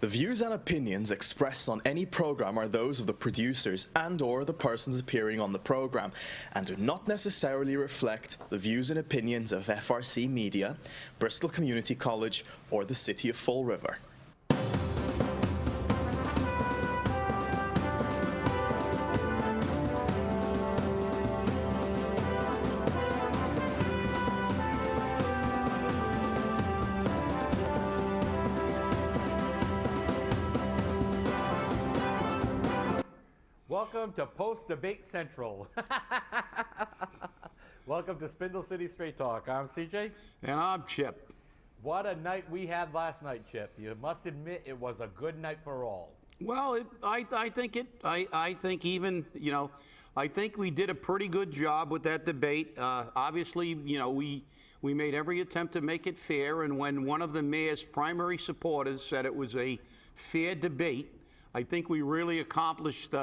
The views and opinions expressed on any program are those of the producers and/or the persons appearing on the program and do not necessarily reflect the views and opinions of FRC Media, Bristol Community College, or the City of Fall River. Welcome to Post-Debate Central. Welcome to Spindle City Straight Talk. I'm CJ. And I'm Chip. What a night we had last night, Chip. You must admit it was a good night for all. Well, I think even, I think we did a pretty good job with that debate. Obviously, we made every attempt to make it fair, and when one of the mayor's primary supporters said it was a fair debate, I think we really accomplished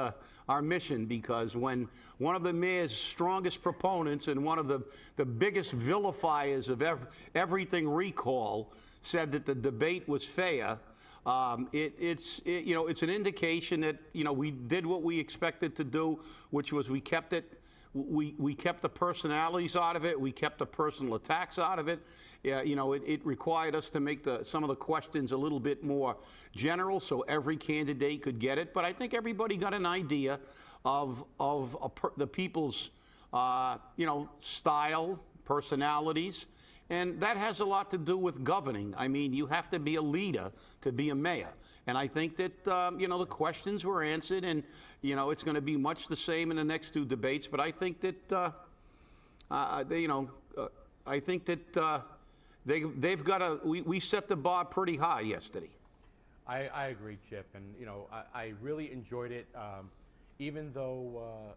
our mission, because when one of the mayor's strongest proponents and one of the biggest vilifiers of everything recall said that the debate was fair, it's an indication that we did what we expected to do, which was we kept the personalities out of it, we kept the personal attacks out of it. It required us to make some of the questions a little bit more general so every candidate could get it. But I think everybody got an idea of the people's style, personalities, and that has a lot to do with governing. I mean, you have to be a leader to be a mayor. And I think that, the questions were answered, and, it's going to be much the same in the next two debates. But I think that, they've got we set the bar pretty high yesterday. I agree, Chip. And, I really enjoyed it. Even though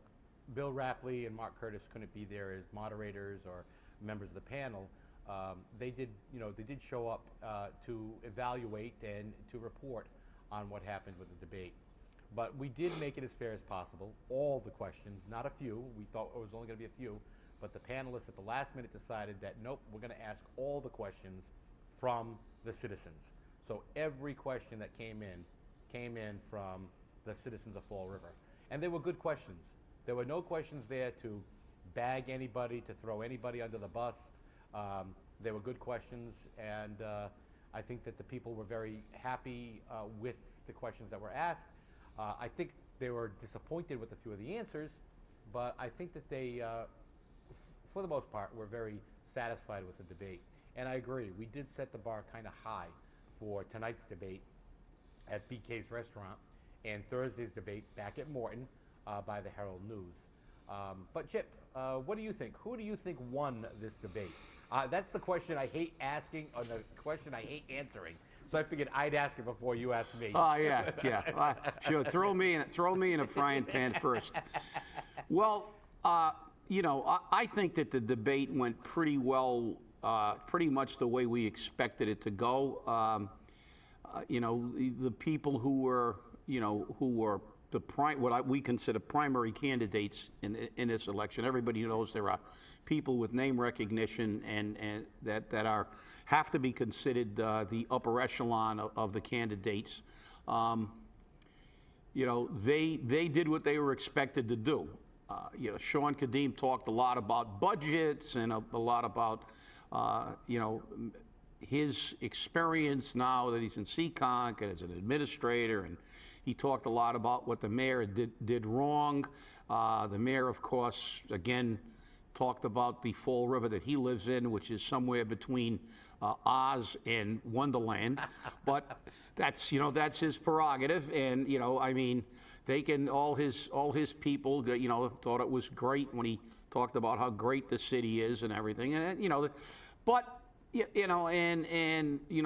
Bill Rapley and Mark Curtis couldn't be there as moderators or members of the panel, they did show up to evaluate and to report on what happened with the debate. But we did make it as fair as possible. All the questions, not a few. We thought it was only going to be a few. But the panelists at the last minute decided that, nope, we're going to ask all the questions from the citizens. So every question that came in from the citizens of Fall River. And they were good questions. There were no questions there to bag anybody, to throw anybody under the bus. They were good questions, and I think that the people were very happy with the questions that were asked. I think they were disappointed with a few of the answers, but I think that they, for the most part, were very satisfied with the debate. And I agree, we did set the bar kind of high for tonight's debate at BK's Restaurant and Thursday's debate back at Morton by the Herald News. But Chip, what do you think? Who do you think won this debate? That's the question I hate asking, or the question I hate answering. So I figured I'd ask it before you asked me. Oh, yeah. Sure, throw me in a frying pan first. Well, I think that the debate went pretty well, pretty much the way we expected it to go. The people who were what we consider primary candidates in this election. Everybody knows there are people with name recognition and that have to be considered the upper echelon of the candidates. They did what they were expected to do. Sean Kadim talked a lot about budgets and a lot about his experience now that he's in Seekonk and as an administrator, and he talked a lot about what the mayor did wrong. The mayor, of course, again, talked about the Fall River that he lives in, which is somewhere between Oz and Wonderland. But that's his prerogative, and they can all his people thought it was great when he talked about how great the city is and everything, and but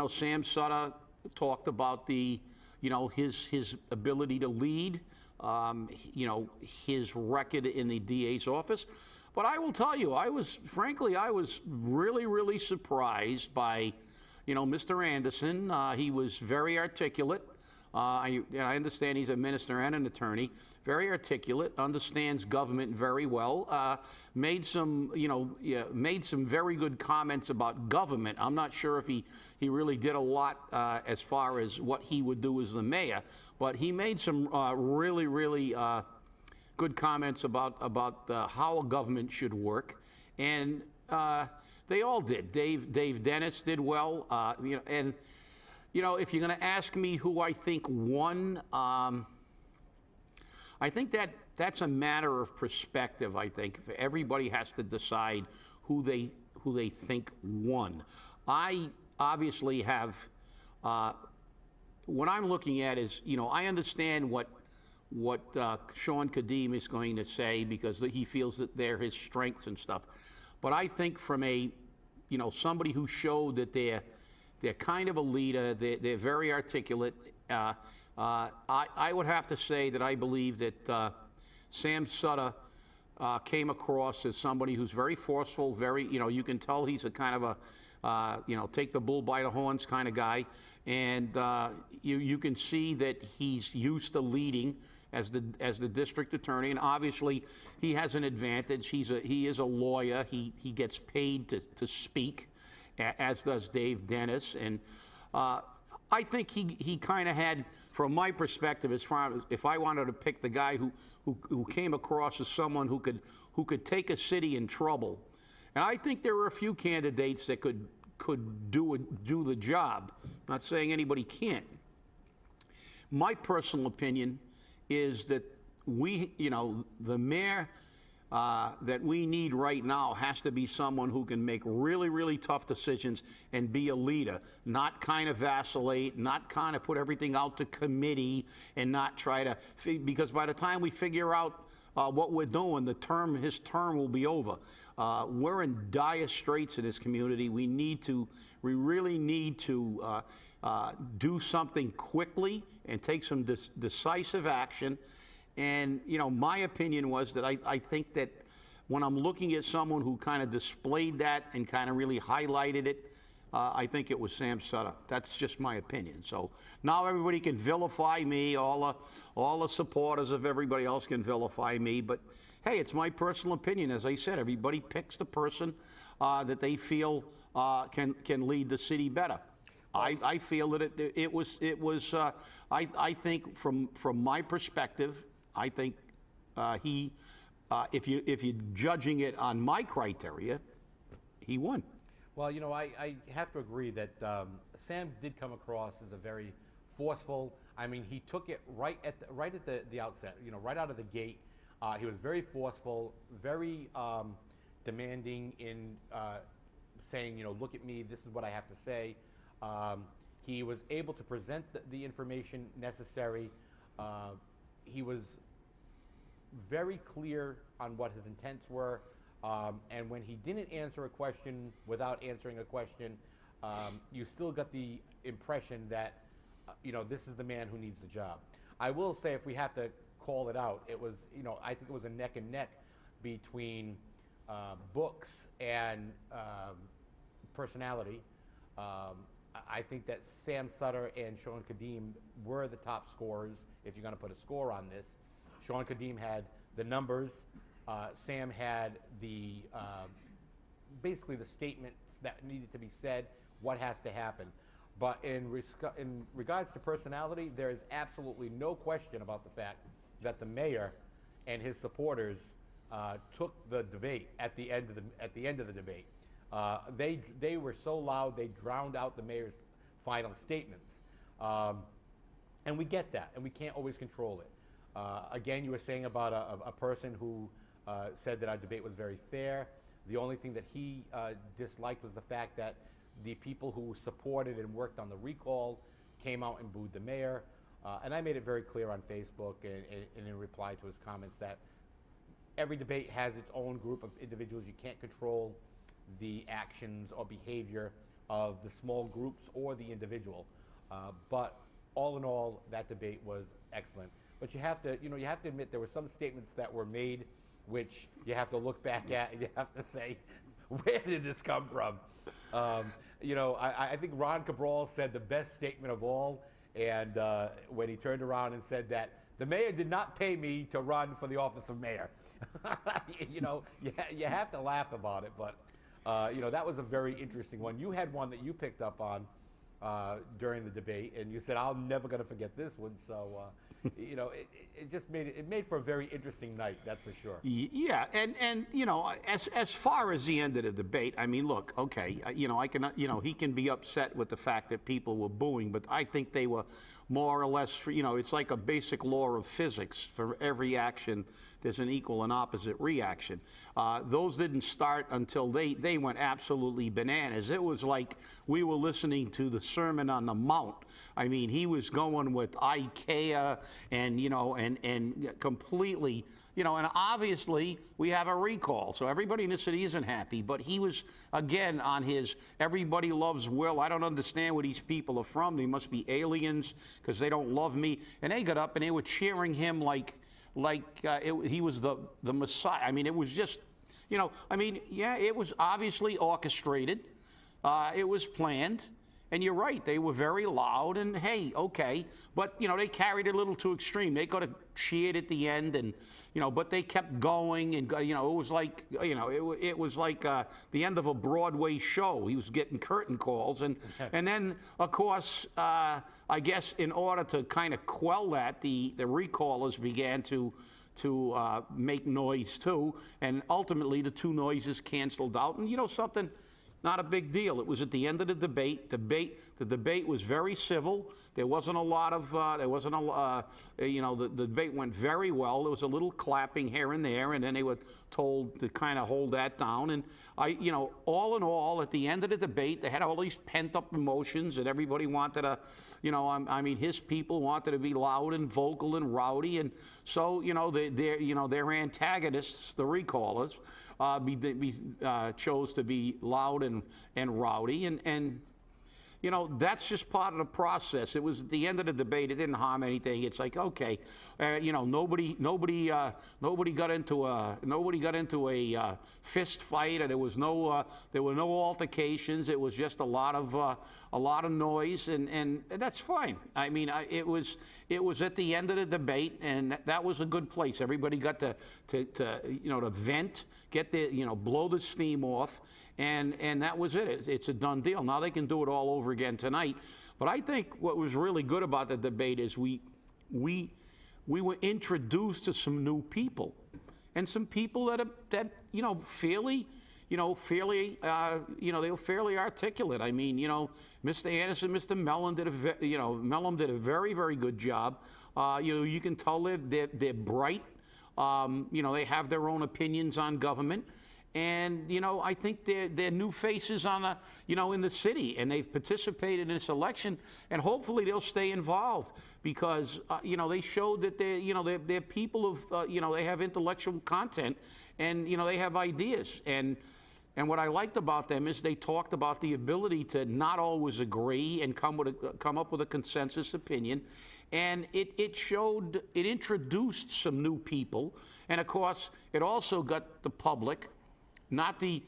Sam Sutter talked about his ability to lead, his record in the DA's office. But I will tell you, I was really, really surprised by, Mr. Anderson. He was very articulate. I understand he's a minister and an attorney, very articulate, understands government very well, made some, made some very good comments about government. I'm not sure if he really did a lot as far as what he would do as the mayor, but he made some really good comments about how a government should work, and they all did. Dave Dennis did well, and if you're going to ask me who I think won, I think that's a matter of perspective. I think everybody has to decide who they think won. I obviously have. What I'm looking at is, I understand what Sean Kadim is going to say because he feels that they're his strengths and stuff. But I think from a, somebody who showed that they're kind of a leader, they're very articulate. I would have to say that I believe that Sam Sutter came across as somebody who's very forceful, very, you can tell he's a kind of a, take the bull by the horns kind of guy. And you can see that he's used to leading as the district attorney, and obviously he has an advantage. He is a lawyer. He gets paid to speak, as does Dave Dennis. And I think he kind of had, from my perspective, as far as if I wanted to pick the guy who came across as someone who could take a city in trouble, and I think there were a few candidates that could do the job. I'm not saying anybody can't. My personal opinion is that the mayor that we need right now has to be someone who can make really tough decisions and be a leader, not kind of vacillate, not kind of put everything out to committee and not try to, because by the time we figure out what we're doing, his term will be over. We're in dire straits in this community. We really need to do something quickly and take some decisive action. And, my opinion was that I think that when I'm looking at someone who kind of displayed that and kind of really highlighted it, I think it was Sam Sutter. That's just my opinion. So now everybody can vilify me, all the supporters of everybody else can vilify me, but hey, it's my personal opinion. As I said, everybody picks the person that they feel can lead the city better. I feel that it was I think from my perspective, I think if you're judging it on my criteria, he won. Well, I have to agree that Sam did come across as a very forceful. I mean, he took it right at the outset. Right out of the gate, he was very forceful, very demanding in saying, look at me. This is what I have to say. He was able to present the information necessary. He was very clear on what his intents were. And when he didn't answer a question without answering a question, you still got the impression that, this is the man who needs the job. I will say, if we have to call it out, it was, I think it was a neck and neck between books and personality. I think that Sam Sutter and Sean Kadim were the top scorers, if you're going to put a score on this. Sean Kadim had the numbers. Sam had basically the statements that needed to be said, what has to happen. But in regards to personality, there is absolutely no question about the fact that the mayor and his supporters took the debate at the end of the debate. They were so loud they drowned out the mayor's final statements, and we get that, and we can't always control it. Again, you were saying about a person who said that our debate was very fair. The only thing that he disliked was the fact that the people who supported and worked on the recall came out and booed the mayor. And I made it very clear on Facebook and in reply to his comments that every debate has its own group of individuals. You can't control the actions or behavior of the small groups or the individual. But all in all, that debate was excellent. But you have to admit there were some statements that were made which you have to look back at and you have to say, where did this come from? I think Ron Cabral said the best statement of all, And when he turned around and said that the mayor did not pay me to run for the office of mayor, you know, you have to laugh about it. But you know, that was a very interesting one. You had one that you picked up on during the debate, and you said, "I'm never going to forget this one." So, you know, it just made for a very interesting night. That's for sure. Yeah, and you know, as far as the end of the debate, I mean, look, okay, you know, he can be upset with the fact that people were booing, but I think they were more or less, you know, it's like a basic law of physics. For every action, there's an equal and opposite reaction. Those didn't start until they went absolutely bananas. It was like we were listening to the Sermon on the Mount. I mean, he was going with IKEA and, you know, and completely, you know, and obviously we have a recall, so everybody in the city isn't happy, but he was, again, on his everybody loves Will. I don't understand where these people are from. They must be aliens because they don't love me. And they got up and they were cheering him like he was the Messiah. I mean, it was just, you know, I mean, yeah, it was obviously orchestrated. It was planned. And you're right, they were very loud, and hey, okay. But, you know, they carried it a little too extreme. They could have cheered at the end, and, you know, but they kept going, and, you know, it was like, you know, it was like the end of a Broadway show. He was getting curtain calls, and then, of course, I guess in order to kind of quell that, the recallers began to make noise too, and ultimately the two noises canceled out. And you know something? Not a big deal. It was at the end of the debate. The debate was very civil. There wasn't a lot of, you know, the debate went very well. There was a little clapping here and there, and then they were told to kind of hold that down. And you know, all in all, at the end of the debate, they had all these pent-up emotions, and everybody wanted to, you know, I mean, his people wanted to be loud and vocal and rowdy, and so, you know, their antagonists, the recallers, chose to be loud and rowdy, and you know, that's just part of the process. It was at the end of the debate. It didn't harm anything. It's like, okay, you know, nobody got into a fist fight, or there were no altercations. It was just a lot of noise, and that's fine. I mean, it was at the end of the debate, and that was a good place. Everybody got to you know, to vent, get the, you know, blow the steam off. And that was it. It's a done deal. Now they can do it all over again tonight. But I think what was really good about the debate is we were introduced to some new people, and some people that you know, fairly, you know, they were fairly articulate. I mean, you know, Mr. Anderson, Mr. Mellon did a very, very good job. You know, you can tell they're bright. You know, they have their own opinions on government. And, you know, I think they're new faces you know, in the city, and they've participated in this election, and hopefully they'll stay involved because, you know, they showed that they're people of, you know, they have intellectual content, and, you know, they have ideas. And what I liked about them is they talked about the ability to not always agree and come up with a consensus opinion. And it introduced some new people, and of course, it also got the public, not the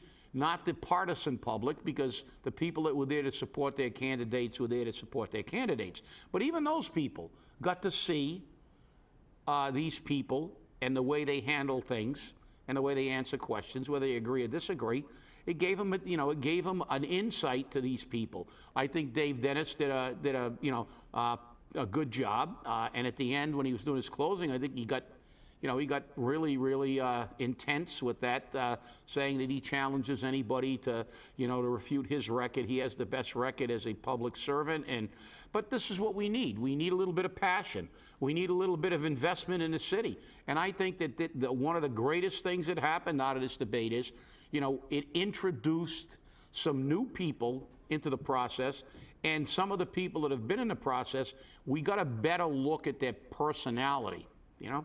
partisan public, because the people that were there to support their candidates were there to support their candidates. But even those people got to see these people and the way they handle things and the way they answer questions, whether they agree or disagree. It gave them, you know, an insight to these people. I think Dave Dennis did a good job. And at the end, when he was doing his closing, I think he got really, really intense with that, saying that he challenges anybody to refute his record. He has the best record as a public servant. But this is what we need. We need a little bit of passion. We need a little bit of investment in the city. And I think that one of the greatest things that happened out of this debate is, you know, it introduced some new people into the process. And some of the people that have been in the process, we got a better look at their personality, you know?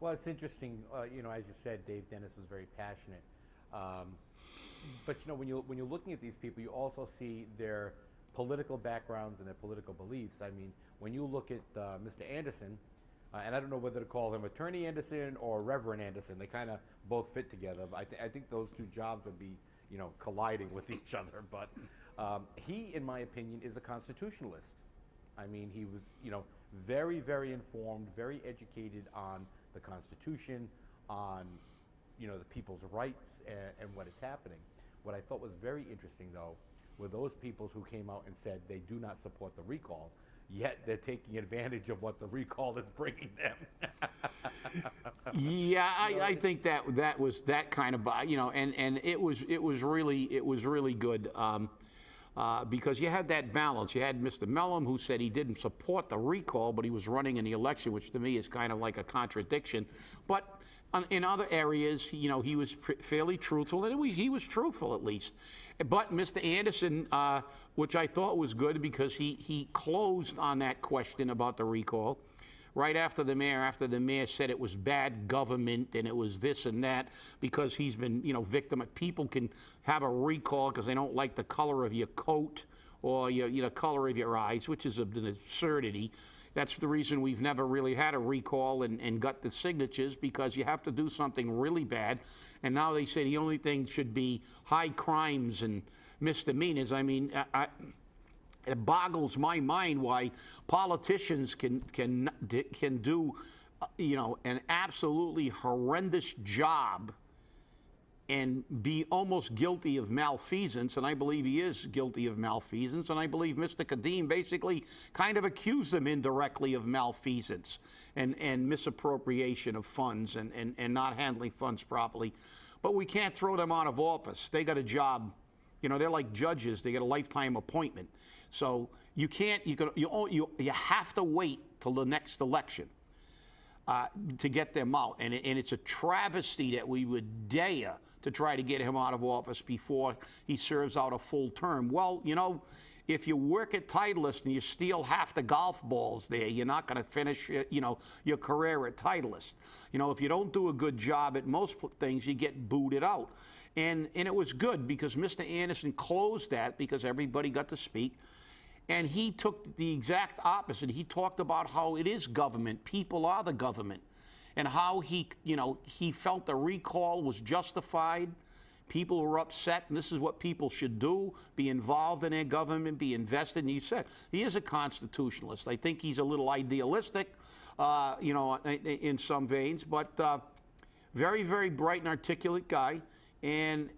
Well, it's interesting. You know, as you said, Dave Dennis was very passionate. But you know, when you're looking at these people, you also see their political backgrounds and their political beliefs. I mean, when you look at Mr. Anderson, and I don't know whether to call him Attorney Anderson or Reverend Anderson. They kind of both fit together. But I think those two jobs would be, you know, colliding with each other. But he, in my opinion, is a constitutionalist. I mean, he was, very, very informed, very educated on the Constitution, on, the people's rights and what is happening. What I thought was very interesting, though, were those people who came out and said they do not support the recall, yet they're taking advantage of what the recall is bringing them. Yeah, I think that was that kind of, and it was really good. Because you had that balance. You had Mr. Mellon, who said he didn't support the recall, but he was running in the election, which to me is kind of like a contradiction. But in other areas, he was fairly truthful, and he was truthful at least. But Mr. Anderson, which I thought was good because he closed on that question about the recall. Right after the mayor said it was bad government and it was this and that, because he's been, victim. People can have a recall because they don't like the color of your coat or your color of your eyes, which is an absurdity. That's the reason we've never really had a recall and got the signatures, because you have to do something really bad. And now they say the only thing should be high crimes and misdemeanors. I mean, it boggles my mind why politicians can do, an absolutely horrendous job and be almost guilty of malfeasance, and I believe he is guilty of malfeasance, and I believe Mr. Kadim basically kind of accused him indirectly of malfeasance and misappropriation of funds and not handling funds properly. But we can't throw them out of office. They got a job. They're like judges. They get a lifetime appointment. So you can't, you have to wait till the next election to get them out. And it's a travesty that we would dare to try to get him out of office before he serves out a full term. Well, if you work at Titleist and you steal half the golf balls there, you're not going to finish, your career at Titleist. If you don't do a good job at most things, you get booted out. And it was good because Mr. Anderson closed that because everybody got to speak. And he took the exact opposite. He talked about how it is government. People are the government. And how he felt the recall was justified. People were upset, and this is what people should do, be involved in their government, be invested. And he said, he is a constitutionalist. I think he's a little idealistic, in some veins, but very, very bright and articulate guy. And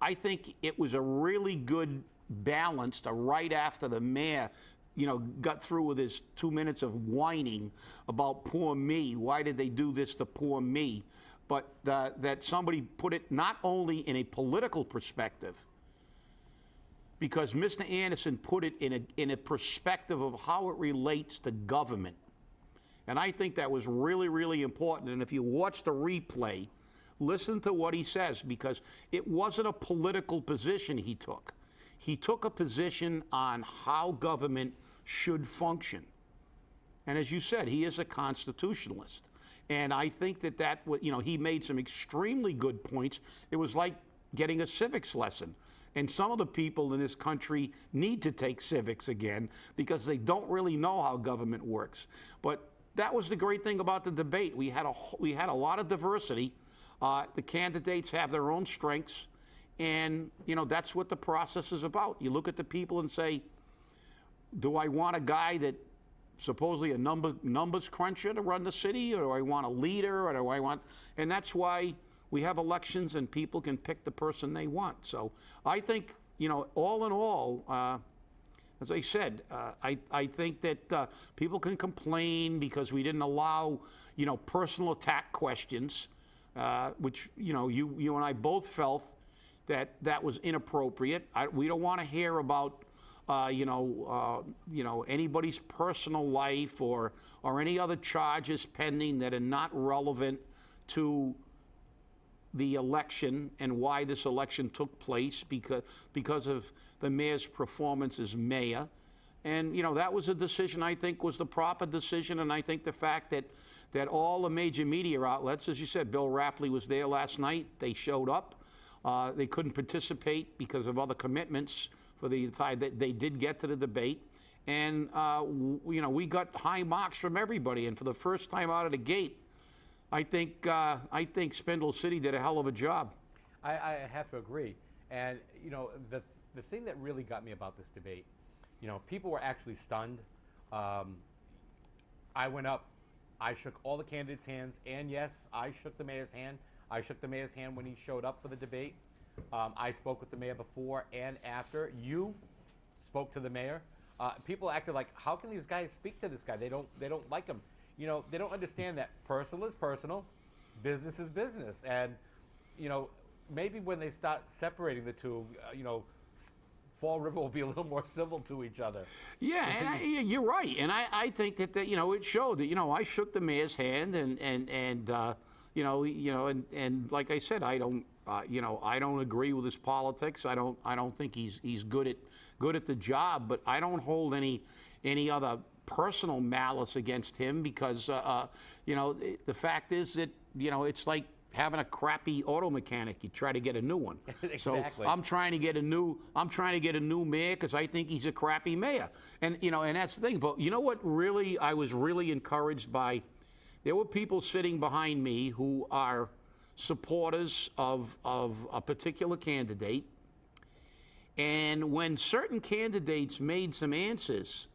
I think it was a really good balance to right after the mayor, got through with his 2 minutes of whining about poor me. Why did they do this to poor me? But that somebody put it not only in a political perspective, because Mr. Anderson put it in a perspective of how it relates to government. And I think that was really, really important. And if you watch the replay, listen to what he says, because it wasn't a political position he took. He took a position on how government should function. And as you said, he is a constitutionalist. And I think that he made some extremely good points. It was like getting a civics lesson. And some of the people in this country need to take civics again because they don't really know how government works. But that was the great thing about the debate. We had a lot of diversity. The candidates have their own strengths. And, that's what the process is about. You look at the people and say, do I want a guy that supposedly a numbers cruncher to run the city, or do I want a leader, or do I want... And that's why we have elections and people can pick the person they want. So I think, all in all, as I said, I think that people can complain because we didn't allow, personal attack questions, which, you and I both felt that was inappropriate. We don't want to hear about anybody's personal life or any other charges pending that are not relevant to the election and why this election took place because of the mayor's performance as mayor. And, that was a decision I think was the proper decision. And I think the fact that all the major media outlets, as you said, Bill Rapley was there last night. They showed up. They couldn't participate because of other commitments for the entire. They did get to the debate, and we got high marks from everybody. And for the first time out of the gate, I think Spindle City did a hell of a job. I have to agree. And the thing that really got me about this debate, people were actually stunned I went up, I shook all the candidates' hands, and yes, I shook the mayor's hand. I shook the mayor's hand when he showed up for the debate. I spoke with the mayor before and after. You spoke to the mayor. People acted like, how can these guys speak to this guy? They don't like him. You know, they don't understand that personal is personal, business is business, and you know, maybe when they start separating the two, you know, Fall River will be a little more civil to each other. Yeah, and you're right, and I think that you know, it showed that, you know, I shook the mayor's hand, and like I said, I don't you know, I don't agree with his politics. I don't think he's good at the job, but I don't hold any other personal malice against him, because you know, the fact is that, you know, it's like having a crappy auto mechanic. You try to get a new one. Exactly. So I'm trying to get a new mayor because I think he's a crappy mayor. And you know, and that's the thing. But you know what really I was really encouraged by? There were people sitting behind me who are supporters of a particular candidate. And when certain candidates made some answers,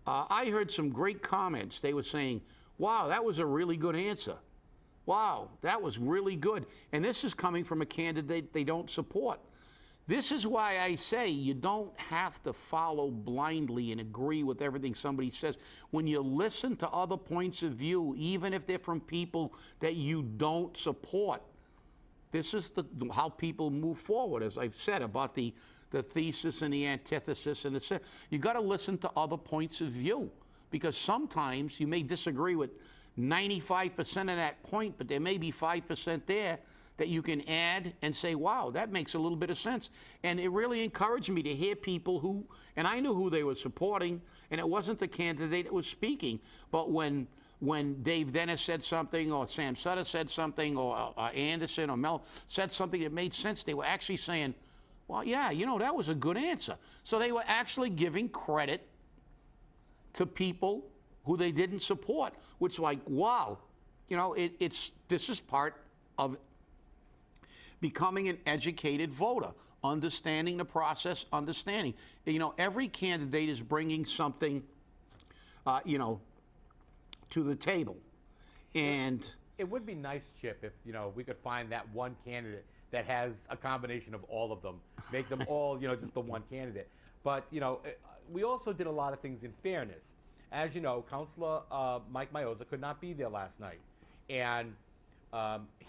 I heard some great comments. They were saying, wow, that was a really good answer. Wow, that was really good. And this is coming from a candidate they don't support. This is why I say you don't have to follow blindly and agree with everything somebody says. When you listen to other points of view, even if they're from people that you don't support, this is how people move forward, as I've said, about the thesis and the antithesis. And you got to listen to other points of view, because sometimes you may disagree with 95% of that point, but there may be 5% there that you can add and say, wow, that makes a little bit of sense. And it really encouraged me to hear people who, and I knew who they were supporting, and it wasn't the candidate that was speaking, but when Dave Dennis said something, or Sam Sutter said something, or Anderson or Mel said something that made sense, they were actually saying, well, yeah, you know, that was a good answer. So they were actually giving credit to people who they didn't support, which, like, wow, you know, this is part of becoming an educated voter, understanding the process, understanding. You know, every candidate is bringing something, you know, to the table. And it would be nice, Chip, if, you know, we could find that one candidate that has a combination of all of them, make them all, you know, just the one candidate. But, you know, we also did a lot of things in fairness. As you know, Councilor Mike Mioza could not be there last night, and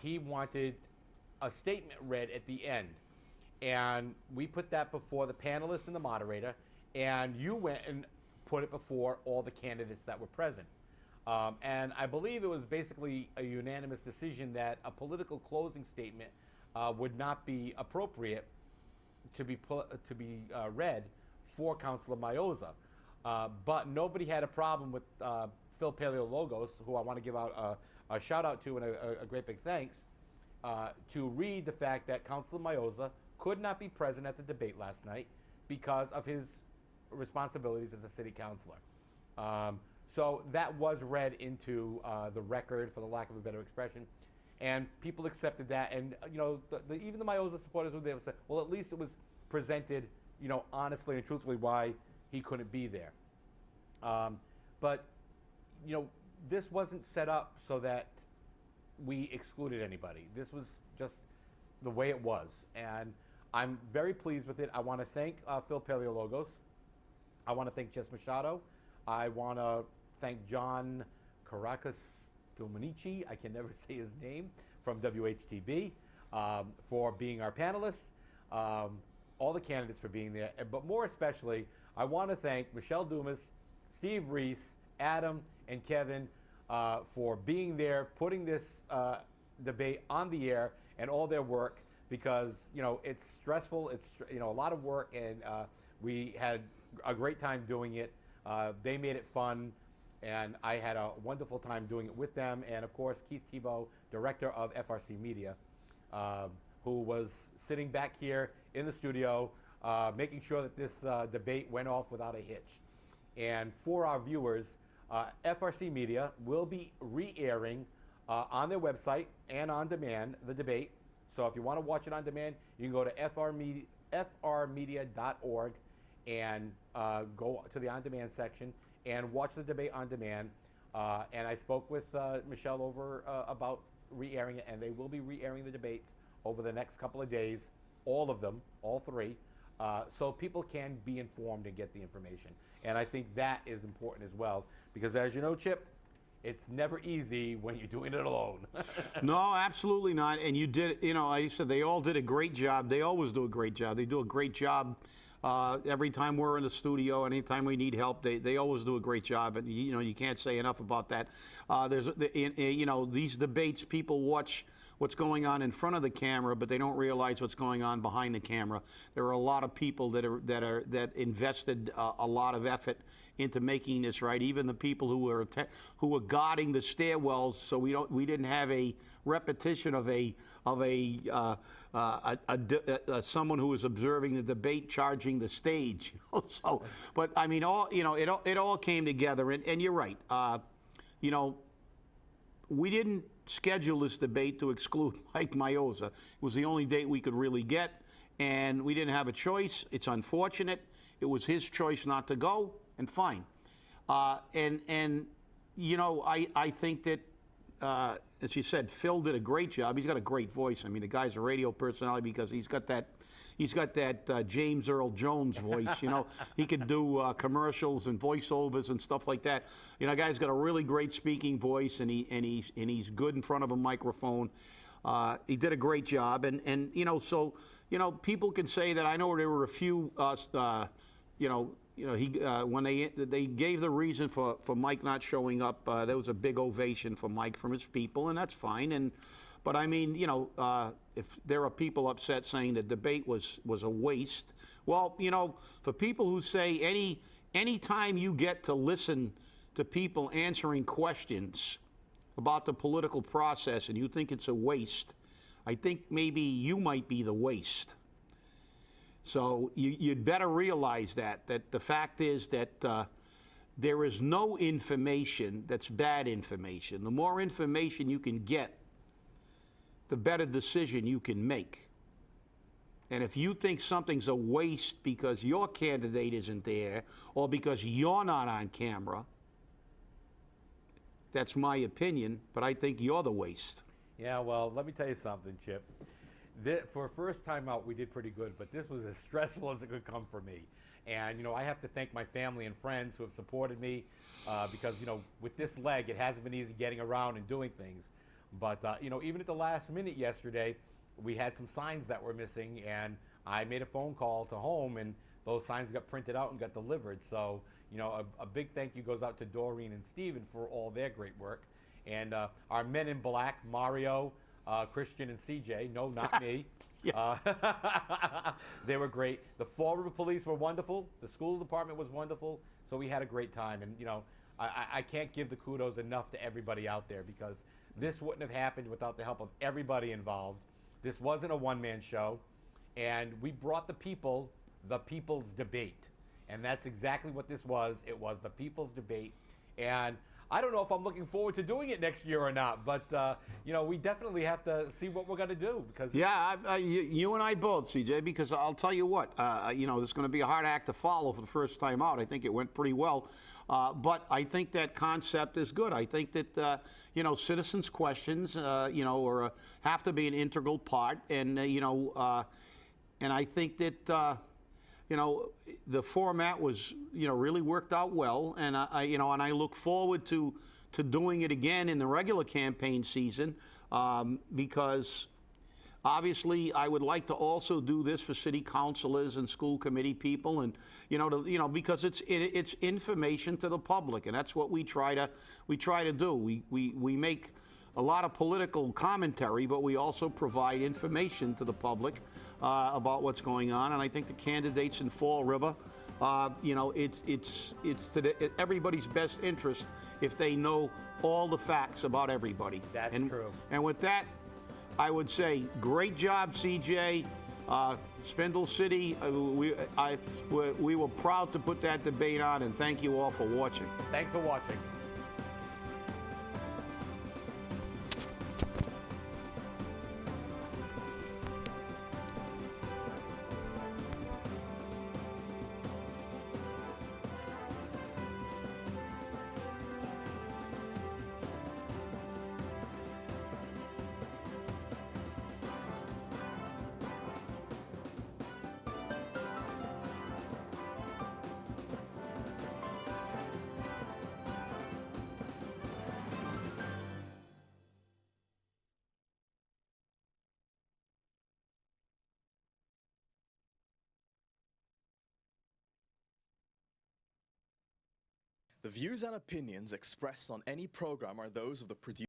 he wanted a statement read at the end, and we put that before the panelists and the moderator, and you went and put it before all the candidates that were present. And I believe it was basically a unanimous decision that a political closing statement would not be appropriate to be read for Councilor Mioza. But nobody had a problem with Phil Paleologos, who I want to give out a shout out to and a great big thanks, to read the fact that Councilor Mioza could not be present at the debate last night because of his responsibilities as a city councilor. So that was read into the record, for the lack of a better expression, and people accepted that. And you know, even the Mioza supporters were there said, well, at least it was presented, you know, honestly and truthfully why he couldn't be there. But you know, this wasn't set up so that we excluded anybody. This was just the way it was, and I'm very pleased with it. I want to thank Phil Paleologos. I want to thank Jess Machado. I want to thank John Caracas Dominici, I can never say his name, from WHTB, for being our panelists, all the candidates for being there, but more especially, I want to thank Michelle Dumas, Steve Reese, Adam, and Kevin for being there, putting this debate on the air, and all their work, because you know, it's stressful, it's, you know, a lot of work, and we had a great time doing it. They made it fun, and I had a wonderful time doing it with them. And of course, Keith Tebow, director of FRC Media, who was sitting back here in the studio, making sure that this debate went off without a hitch. And for our viewers, FRC Media will be re-airing on their website and on demand the debate. So if you want to watch it on demand, you can go to frmedia.org and go to the on-demand section and watch the debate on demand. And I spoke with Michelle over about re-airing it, and they will be re-airing the debates over the next couple of days, all of them, all three, so people can be informed and get the information. And I think that is important as well, because as you know, Chip, it's never easy when you're doing it alone. No, absolutely not. And you did, you know, I said they all did a great job. They always do a great job. They do a great job every time we're in the studio. Anytime we need help, they always do a great job. And you know, you can't say enough about that. You know, these debates, people watch what's going on in front of the camera, but they don't realize what's going on behind the camera. There are a lot of people that invested a lot of effort into making this right. Even the people who were guarding the stairwells, so we didn't have a repetition of someone who was observing the debate charging the stage. So, but I mean, it all came together, and you're right. You know, we didn't schedule this debate to exclude Mike Mioza. It was the only date we could really get, and we didn't have a choice. It's unfortunate. It was his choice not to go, and fine. And you know, I think that, as you said, Phil did a great job. He's got a great voice. I mean, the guy's a radio personality because he's got that James Earl Jones voice. You know, he could do commercials and voiceovers and stuff like that. You know, the guy's got a really great speaking voice, and he's good in front of a microphone. He did a great job, and you know, so you know, people can say that. I know there were a few, when they gave the reason for Mike not showing up, there was a big ovation for Mike from his people, and that's fine. But I mean, you know, if there are people upset saying the debate was a waste, well, you know, for people who say any time you get to listen to people answering questions about the political process and you think it's a waste, I think maybe you might be the waste. So you'd better realize that the fact is that there is no information that's bad information. The more information you can get, the better decision you can make. And if you think something's a waste because your candidate isn't there or because you're not on camera, that's my opinion, but I think you're the waste. Yeah, well, let me tell you something, Chip. For first time out, we did pretty good, but this was as stressful as it could come for me. And, you know, I have to thank my family and friends who have supported me because, you know, with this leg, it hasn't been easy getting around and doing things. But, you know, even at the last minute yesterday, we had some signs that were missing, and I made a phone call to home, and those signs got printed out and got delivered. So, you know, a big thank you goes out to Doreen and Steven for all their great work. And our men in black, Mario, Christian, and CJ, no, not me. They were great. The Fall River Police were wonderful. The school department was wonderful. So we had a great time. And, you know, I can't give the kudos enough to everybody out there because this wouldn't have happened without the help of everybody involved. This wasn't a one-man show. And we brought the people the people's debate. And that's exactly what this was. It was the people's debate. And I don't know if I'm looking forward to doing it next year or not, but you know, we definitely have to see what we're going to do because you and I both, CJ, because I'll tell you what, you know, it's going to be a hard act to follow for the first time out. I think it went pretty well, but I think that concept is good. I think that you know, citizens' questions, you know, have to be an integral part, and you know, and I think that. You know, the format was, you know, really worked out well, and you know, and I look forward to doing it again in the regular campaign season, because obviously I would like to also do this for city councilors and school committee people, and you know, because it's information to the public, and that's what we try to do. We make a lot of political commentary, but we also provide information to the public about what's going on. And I think the candidates in Fall River, you know, it's to everybody's best interest if they know all the facts about everybody. That's true. And with that, I would say, great job, CJ. Spindle City, we were proud to put that debate on, and thank you all for watching. Thanks for watching. The views and opinions expressed on any program are those of the producer.